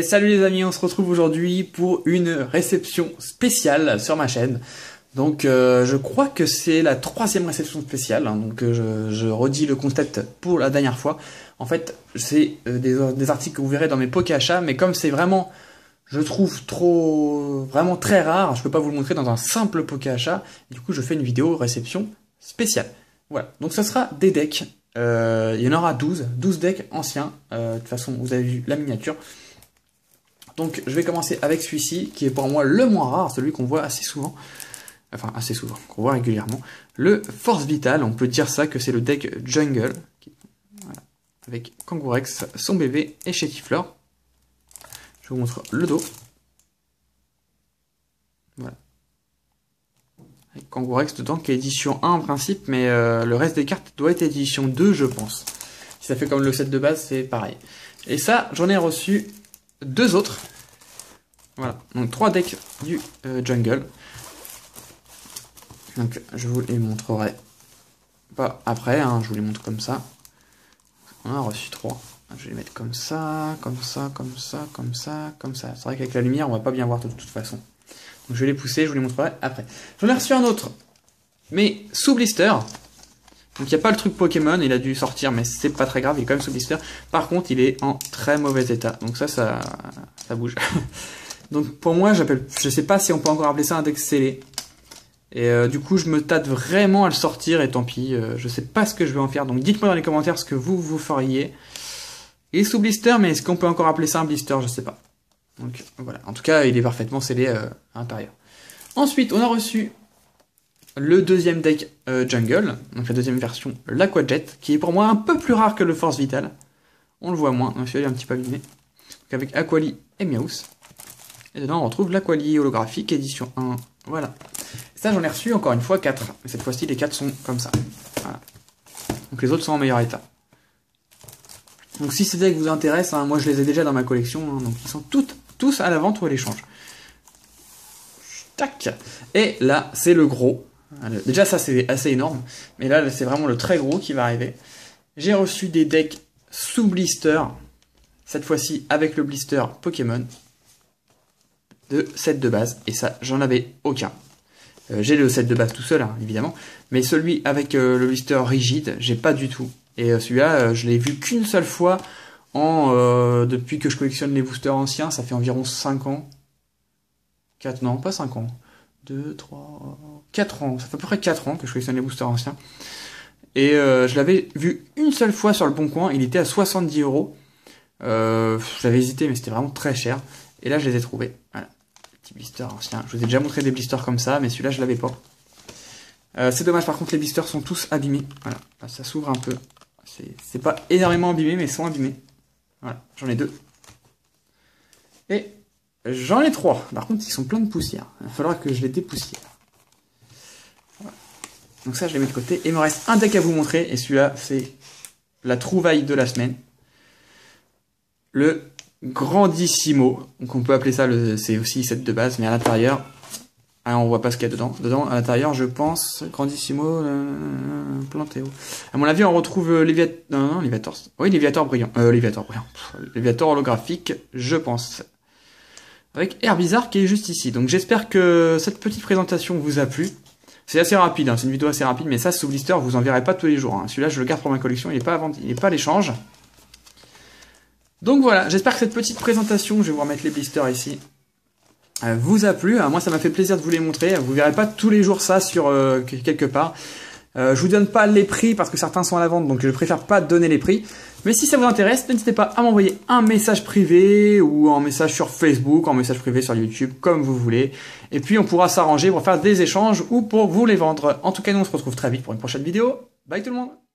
Et salut les amis, on se retrouve aujourd'hui pour une réception spéciale sur ma chaîne. Donc je crois que c'est la 3e réception spéciale, hein, donc je redis le concept pour la dernière fois. En fait, c'est des articles que vous verrez dans mes Pokéachats, mais comme c'est vraiment, je trouve vraiment très rare, je peux pas vous le montrer dans un simple Pokéachat, et du coup je fais une vidéo réception spéciale. Voilà, donc ça sera des decks, il y en aura 12 decks anciens, de toute façon vous avez vu la miniature. Donc je vais commencer avec celui-ci, qui est pour moi le moins rare, celui qu'on voit assez souvent. Enfin, assez souvent, qu'on voit régulièrement. Le Force Vital, on peut dire ça, que c'est le deck Jungle. Voilà, avec Kangourex, son bébé et Chétifleur. Je vous montre le dos. Voilà. Avec Kangourex dedans, qui est édition 1 en principe, mais le reste des cartes doit être édition 2, je pense. Si ça fait comme le set de base, c'est pareil. Et ça, j'en ai reçu 2 autres. Voilà, donc 3 decks du Jungle. Donc je vous les montrerai pas après, hein, je vous les montre comme ça. On a reçu 3. Je vais les mettre comme ça, comme ça, comme ça, comme ça, comme ça. C'est vrai qu'avec la lumière, on va pas bien voir de toute façon. Donc je vais les pousser, je vous les montrerai après. J'en ai reçu un autre, mais sous blister. Donc il n'y a pas le truc Pokémon, il a dû sortir, mais c'est pas très grave, il est quand même sous blister. Par contre, il est en très mauvais état. Donc ça bouge. Donc pour moi, je sais pas si on peut encore appeler ça un deck scellé. Et du coup, je me tâte vraiment à le sortir, et tant pis, je sais pas ce que je vais en faire. Donc dites-moi dans les commentaires ce que vous feriez. Il est sous blister, mais est-ce qu'on peut encore appeler ça un blister? Je sais pas. Donc voilà, en tout cas, il est parfaitement scellé à l'intérieur. Ensuite, on a reçu le deuxième deck Jungle, donc la deuxième version, l'Aquajet, qui est pour moi un peu plus rare que le Force Vital. On le voit moins, donc celui-là est un petit peu abîmé. Donc avec Aquali et Miaus. Et dedans, on retrouve l'Aquali holographique, édition 1. Voilà. Ça, j'en ai reçu encore une fois 4. Mais cette fois-ci, les 4 sont comme ça. Voilà. Donc les autres sont en meilleur état. Donc si ces decks vous intéressent, hein, moi je les ai déjà dans ma collection. Hein, donc ils sont tous à la vente ou à l'échange. Tac. Et là, c'est le gros. Déjà, ça, c'est assez énorme. Mais là, c'est vraiment le très gros qui va arriver. J'ai reçu des decks sous blister. Cette fois-ci, avec le blister Pokémon. De set de base. Et ça, j'en avais aucun. J'ai le set de base tout seul, hein, évidemment. Mais celui avec le blister rigide, j'ai pas du tout. Et celui-là, je l'ai vu qu'une seule fois depuis que je collectionne les boosters anciens. Ça fait environ 5 ans. 4, non, pas 5 ans. 2, 3, 4 ans. Ça fait à peu près 4 ans que je collectionne les boosters anciens. Et je l'avais vu une seule fois sur le Bon Coin. Il était à 70 €. J'avais hésité, mais c'était vraiment très cher. Et là, je les ai trouvés. Voilà. Petit blister ancien. Je vous ai déjà montré des blisters comme ça, mais celui-là, je l'avais pas. C'est dommage, par contre, les blisters sont tous abîmés. Voilà. Là, ça s'ouvre un peu. C'est pas énormément abîmé, mais ils sont abîmés. Voilà. J'en ai 2. Et j'en ai 3. Par contre, ils sont pleins de poussière. Il va falloir que je les dépoussière. Voilà. Donc ça, je les mets de côté. Et il me reste un deck à vous montrer. Et celui-là, c'est la trouvaille de la semaine. Le Grandissimo. Donc on peut appeler ça, c'est aussi set de base. Mais à l'intérieur, on voit pas ce qu'il y a dedans. Dedans, à l'intérieur, je pense, Grandissimo, Plantéo. À mon avis, on retrouve Léviator. Oui, Léviator brillant. Léviator holographique, je pense. Avec Herbizarre qui est juste ici. Donc j'espère que cette petite présentation vous a plu. C'est assez rapide, hein, c'est une vidéo assez rapide, mais ça sous blister, vous en verrez pas tous les jours. Hein. Celui-là, je le garde pour ma collection, il n'est pas à vendre, il n'est pas à l'échange. Donc voilà, j'espère que cette petite présentation, je vais vous remettre les blisters ici, vous a plu. Moi, ça m'a fait plaisir de vous les montrer. Vous verrez pas tous les jours ça sur quelque part. Je vous donne pas les prix parce que certains sont à la vente, donc je préfère pas donner les prix. Mais si ça vous intéresse, n'hésitez pas à m'envoyer un message privé ou un message sur Facebook, un message privé sur YouTube, comme vous voulez. Et puis on pourra s'arranger pour faire des échanges ou pour vous les vendre. En tout cas, nous on se retrouve très vite pour une prochaine vidéo. Bye tout le monde!